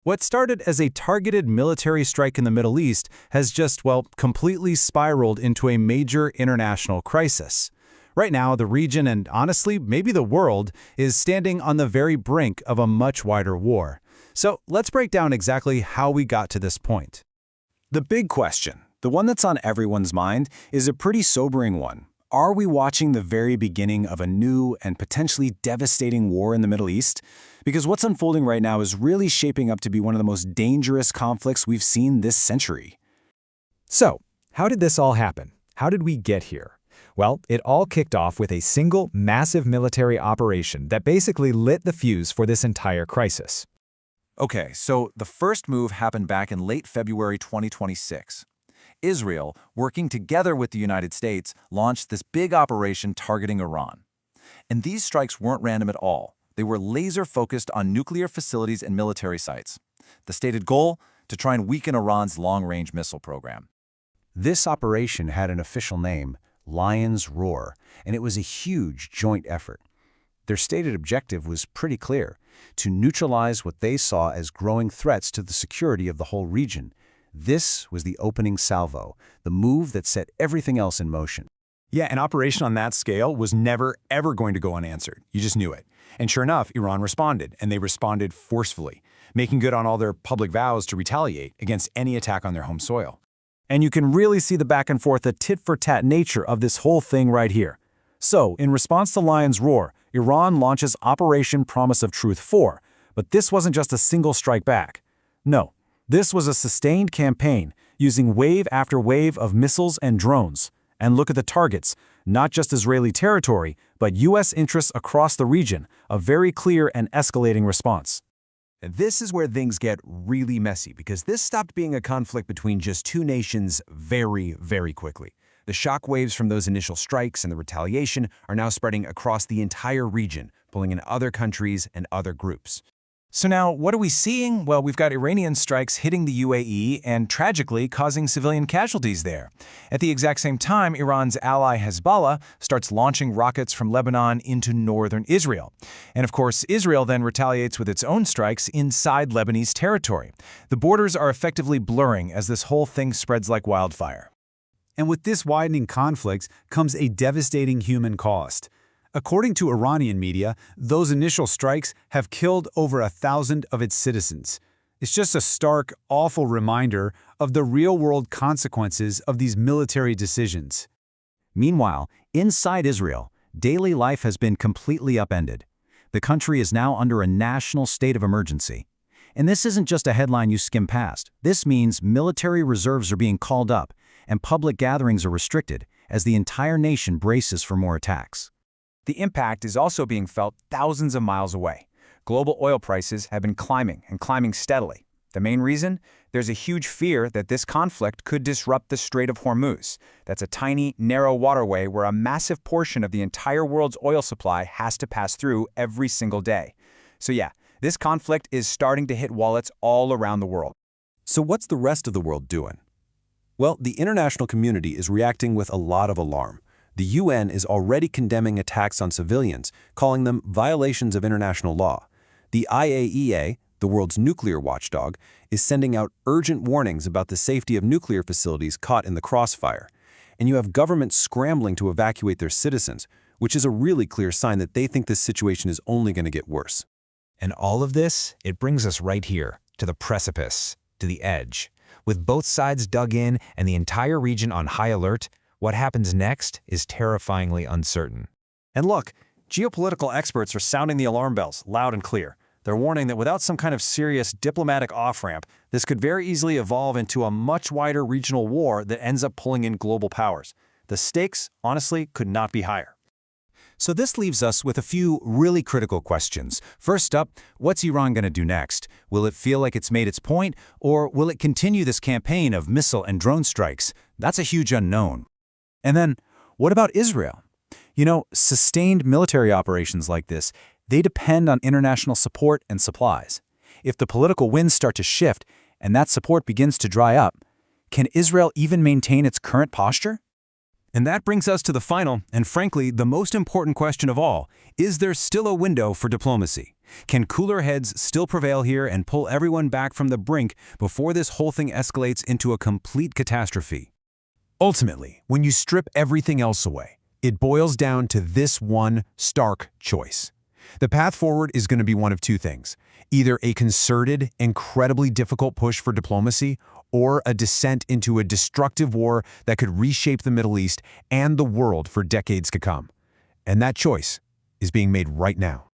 What started as a targeted military strike in the Middle East has just, well, completely spiraled into a major international crisis. Right now, the region and honestly, maybe the world, is standing on the very brink of a much wider war. So let's break down exactly how we got to this point. The big question, the one that's on everyone's mind, is a pretty sobering one. Are we watching the very beginning of a new and potentially devastating war in the Middle East? Because what's unfolding right now is really shaping up to be one of the most dangerous conflicts we've seen this century. So, how did this all happen? How did we get here? Well, it all kicked off with a single, massive military operation that basically lit the fuse for this entire crisis. Okay, so the first move happened back in late February 2026. Israel, working together with the United States, launched this big operation targeting Iran. And these strikes weren't random at all. They were laser-focused on nuclear facilities and military sites. The stated goal? To try and weaken Iran's long-range missile program. This operation had an official name, Lion's Roar, and it was a huge joint effort. Their stated objective was pretty clear: to neutralize what they saw as growing threats to the security of the whole region. This was the opening salvo, the move that set everything else in motion. Yeah, an operation on that scale was never, ever going to go unanswered. You just knew it. And sure enough, Iran responded, and they responded forcefully, making good on all their public vows to retaliate against any attack on their home soil. And you can really see the back and forth, the tit-for-tat nature of this whole thing right here. So, in response to Lion's Roar, Iran launches Operation Promise of Truth 4, but this wasn't just a single strike back. No, this was a sustained campaign using wave after wave of missiles and drones. And look at the targets, not just Israeli territory, but U.S. interests across the region, a very clear and escalating response. This is where things get really messy, because this stopped being a conflict between just two nations very, very quickly. The shockwaves from those initial strikes and the retaliation are now spreading across the entire region, pulling in other countries and other groups. So now, what are we seeing? Well, we've got Iranian strikes hitting the UAE and tragically causing civilian casualties there. At the exact same time, Iran's ally Hezbollah starts launching rockets from Lebanon into northern Israel. And of course, Israel then retaliates with its own strikes inside Lebanese territory. The borders are effectively blurring as this whole thing spreads like wildfire. And with this widening conflict comes a devastating human cost. According to Iranian media, those initial strikes have killed over 1,000 of its citizens. It's just a stark, awful reminder of the real-world consequences of these military decisions. Meanwhile, inside Israel, daily life has been completely upended. The country is now under a national state of emergency. And this isn't just a headline you skim past. This means military reserves are being called up, and public gatherings are restricted as the entire nation braces for more attacks. The impact is also being felt thousands of miles away. Global oil prices have been climbing and climbing steadily. The main reason? There's a huge fear that this conflict could disrupt the Strait of Hormuz. That's a tiny, narrow waterway where a massive portion of the entire world's oil supply has to pass through every single day. So yeah, this conflict is starting to hit wallets all around the world. So what's the rest of the world doing? Well, the international community is reacting with a lot of alarm. The UN is already condemning attacks on civilians, calling them violations of international law. The IAEA, the world's nuclear watchdog, is sending out urgent warnings about the safety of nuclear facilities caught in the crossfire. And you have governments scrambling to evacuate their citizens, which is a really clear sign that they think this situation is only going to get worse. And all of this, it brings us right here, to the precipice, to the edge. With both sides dug in and the entire region on high alert, what happens next is terrifyingly uncertain. And look, geopolitical experts are sounding the alarm bells loud and clear. They're warning that without some kind of serious diplomatic off-ramp, this could very easily evolve into a much wider regional war that ends up pulling in global powers. The stakes, honestly, could not be higher. So this leaves us with a few really critical questions. First up, what's Iran going to do next? Will it feel like it's made its point, or will it continue this campaign of missile and drone strikes? That's a huge unknown. And then, what about Israel? You know, sustained military operations like this, they depend on international support and supplies. If the political winds start to shift and that support begins to dry up, can Israel even maintain its current posture? And that brings us to the final, and frankly, the most important question of all. Is there still a window for diplomacy? Can cooler heads still prevail here and pull everyone back from the brink before this whole thing escalates into a complete catastrophe? Ultimately, when you strip everything else away, it boils down to this one stark choice. The path forward is going to be one of two things: either a concerted, incredibly difficult push for diplomacy, or a descent into a destructive war that could reshape the Middle East and the world for decades to come. And that choice is being made right now.